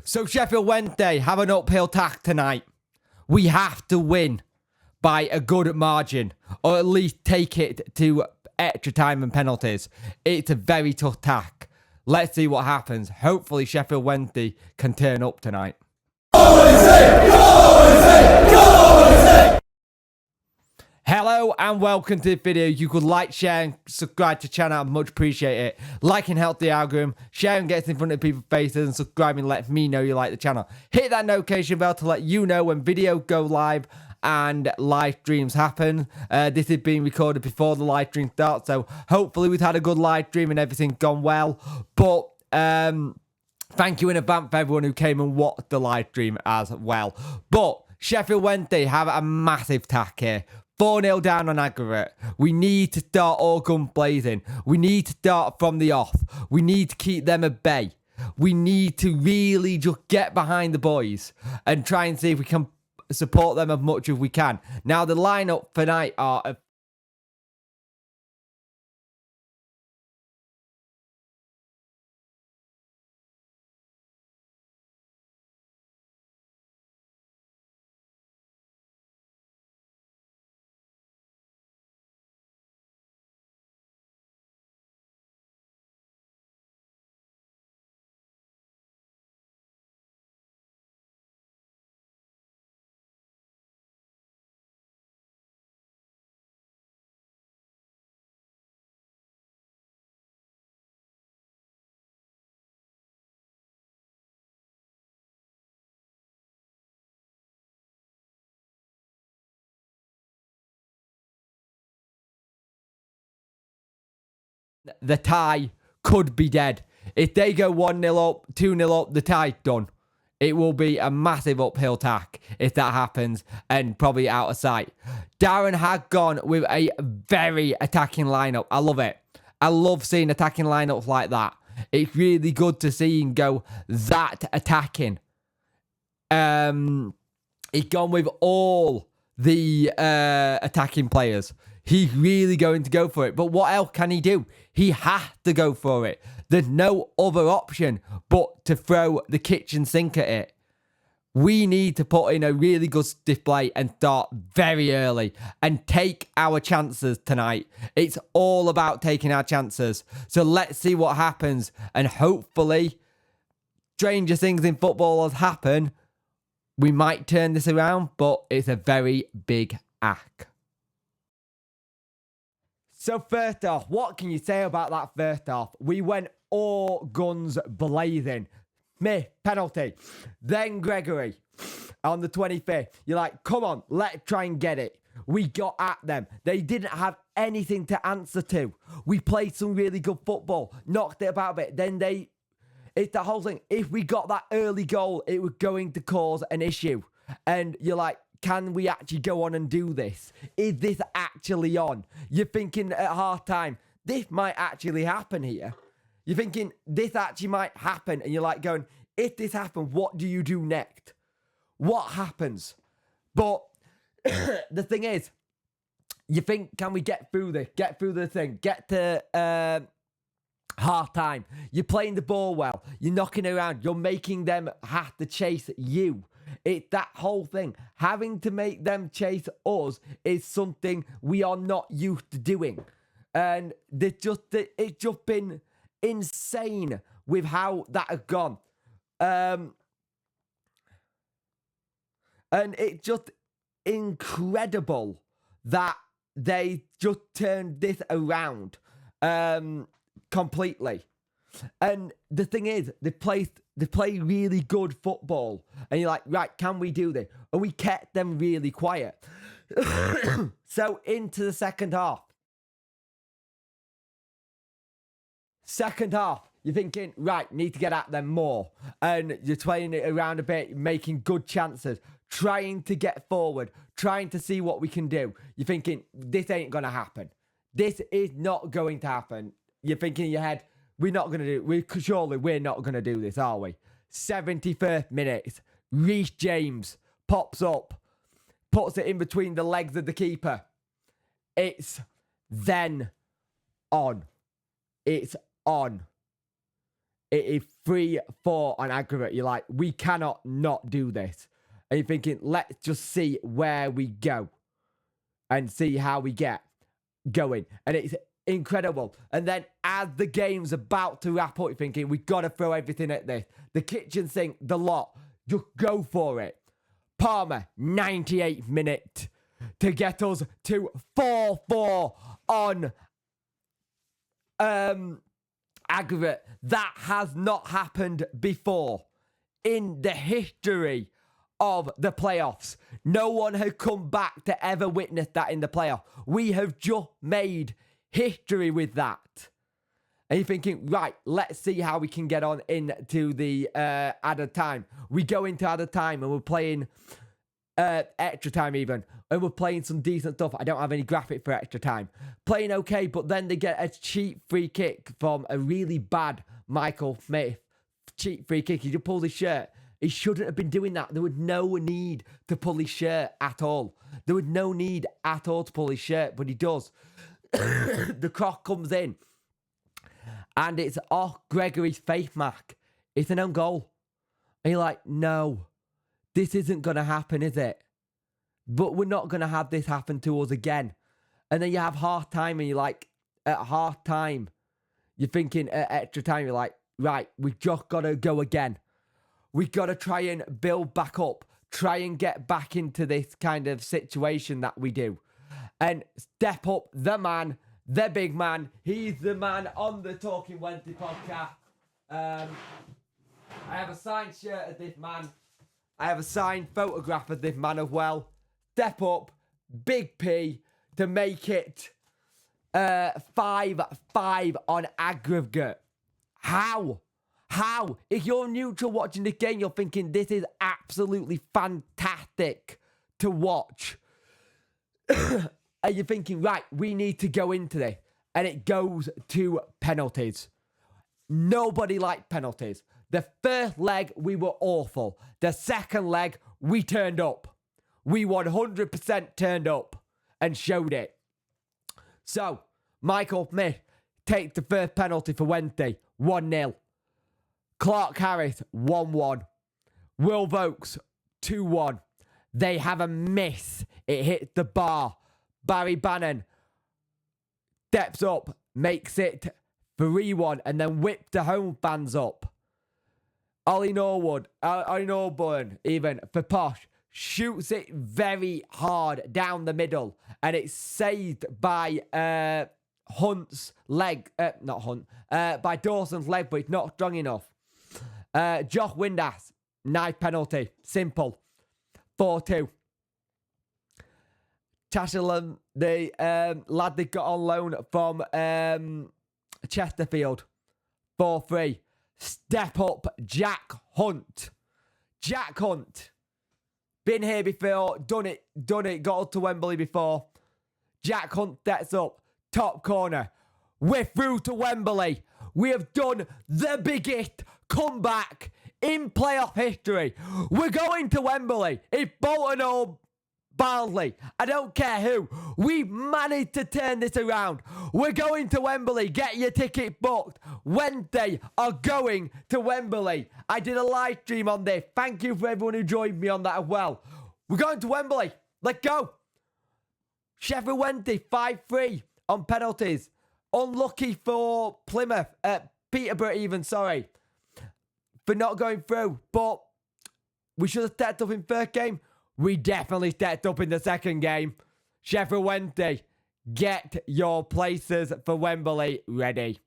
So Sheffield Wednesday have an uphill task tonight. We have to win by a good margin, or at least take it to extra time and penalties. It's a very tough task. Let's see what happens. Hopefully Sheffield Wednesday can turn up tonight. Hello and welcome to the video. You could like, share and subscribe to the channel. I much appreciate it. Liking helps the algorithm. Sharing gets in front of people's faces, and subscribing lets me know you like the channel. Hit that notification bell to let you know when videos go live and live streams happen. This is being recorded before the live stream starts, so hopefully we've had a good live stream and everything's gone well. But thank you in advance for everyone who came and watched the live stream as well. But Sheffield Wednesday have a massive task here. 4-0 down on aggregate. We need to start all guns blazing. We need to start from the off. We need to keep them at bay. We need to really just get behind the boys and try and see if we can support them as much as we can. Now, the lineup for tonight are... The tie could be dead. If they go 1-0 up, 2-0 up, the tie's done. It will be a massive uphill tack if that happens, and probably out of sight. Darren has gone with a very attacking lineup. I love it. I love seeing attacking lineups like that. It's really good to see him go that attacking. He's gone with all the attacking players. He's really going to go for it. But what else can he do? He has to go for it. There's no other option but to throw the kitchen sink at it. We need to put in a really good display and start very early and take our chances tonight. It's all about taking our chances. So let's see what happens. And hopefully, stranger things in football has happened. We might turn this around, but it's a very big act. So first off, what can you say about that first half? We went all guns blazing. Smith, penalty. Then Gregory on the 25th. You're like, come on, let's try and get it. We got at them. They didn't have anything to answer to. We played some really good football. Knocked it about a bit. Then it's the whole thing. If we got that early goal, it was going to cause an issue. And you're like, can we actually go on and do this? Is this actually on? You're thinking at half time, this might actually happen here. You're thinking this actually might happen. And you're like going, if this happens, what do you do next? What happens? But the thing is, you think, can we get through this? Get through the thing. Get to half time. You're playing the ball well. You're knocking around. You're making them have to chase you. It's that whole thing. Having to make them chase us is something we are not used to doing. And it's just been insane with how that has gone. And it's just incredible that they just turned this around completely. And the thing is, they play really good football. And you're like, right, can we do this? And we kept them really quiet. So into the second half. Second half, you're thinking, right, need to get at them more. And you're playing it around a bit, making good chances, trying to get forward, trying to see what we can do. You're thinking, this ain't going to happen. This is not going to happen. You're thinking in your head, we're not going to do, surely we're not going to do this, are we? 71st minute, Reece James pops up, puts it in between the legs of the keeper. It's then on. It's on. it is 3-4 on aggregate. You're like, we cannot not do this. And you're thinking, let's just see where we go and see how we get going. And it's incredible. And then as the game's about to wrap up, you're thinking, we've got to throw everything at this. The kitchen sink, the lot, just go for it. Palmer, 98th minute to get us to 4-4 on aggregate. That has not happened before in the history of the playoffs. No one had come back to ever witness that in the playoff. We have just made history with that. And you're thinking, right, let's see how we can get on into the added time. We go into added time and we're playing extra time even. And we're playing some decent stuff. I don't have any graphic for extra time. Playing okay, but then they get a cheap free kick from a really bad Michael Smith. Cheap free kick. He just pulled his shirt. He shouldn't have been doing that. There was no need to pull his shirt at all. There was no need at all to pull his shirt, but he does. The cross comes in. And it's off Gregory's face mask. It's an own goal. And you're like, no, this isn't going to happen, is it? But we're not going to have this happen to us again. And then you have half time and you're like, at half time, you're thinking at extra time, you're like, right, we've just got to go again. We've got to try and build back up. Try and get back into this kind of situation that we do. And step up the man. The big man. He's the man on the Talking Wednesday podcast. I have a signed shirt of this man. I have a signed photograph of this man as well. Step up, Big P, to make it 5-5 on aggregate. How? If you're neutral watching the game, you're thinking this is absolutely fantastic to watch. And you're thinking, right, we need to go into this. And it goes to penalties. Nobody liked penalties. The first leg, we were awful. The second leg, we turned up. We 100% turned up and showed it. So, Michael Smith takes the first penalty for Wednesday, 1-0. Clark Harris, 1-1. Will Vokes, 2-1. They have a miss. It hits the bar. Barry Bannon steps up, makes it 3-1, and then whips the home fans up. Ollie Norburn, even for Posh, shoots it very hard down the middle, and it's saved by Hunt's leg, by Dawson's leg, but it's not strong enough. Josh Windass, nice penalty, simple, 4-2. Tashalam, the lad they got on loan from Chesterfield, 4-3. Step up, Jack Hunt. Jack Hunt. Been here before, done it, got up to Wembley before. Jack Hunt steps up, top corner. We're through to Wembley. We have done the biggest comeback in playoff history. We're going to Wembley. If Bolton or Barnsley, I don't care who, we managed to turn this around. We're going to Wembley. Get your ticket booked. Wednesday are going to Wembley. I did a live stream on this. Thank you for everyone who joined me on that as well. We're going to Wembley. Let's go. Sheffield Wednesday 5-3 on penalties. Unlucky for Plymouth, Peterborough even, sorry, for not going through. But we should have stepped up in first game. We definitely stepped up in the second game. Sheffield Wednesday, get your places for Wembley ready.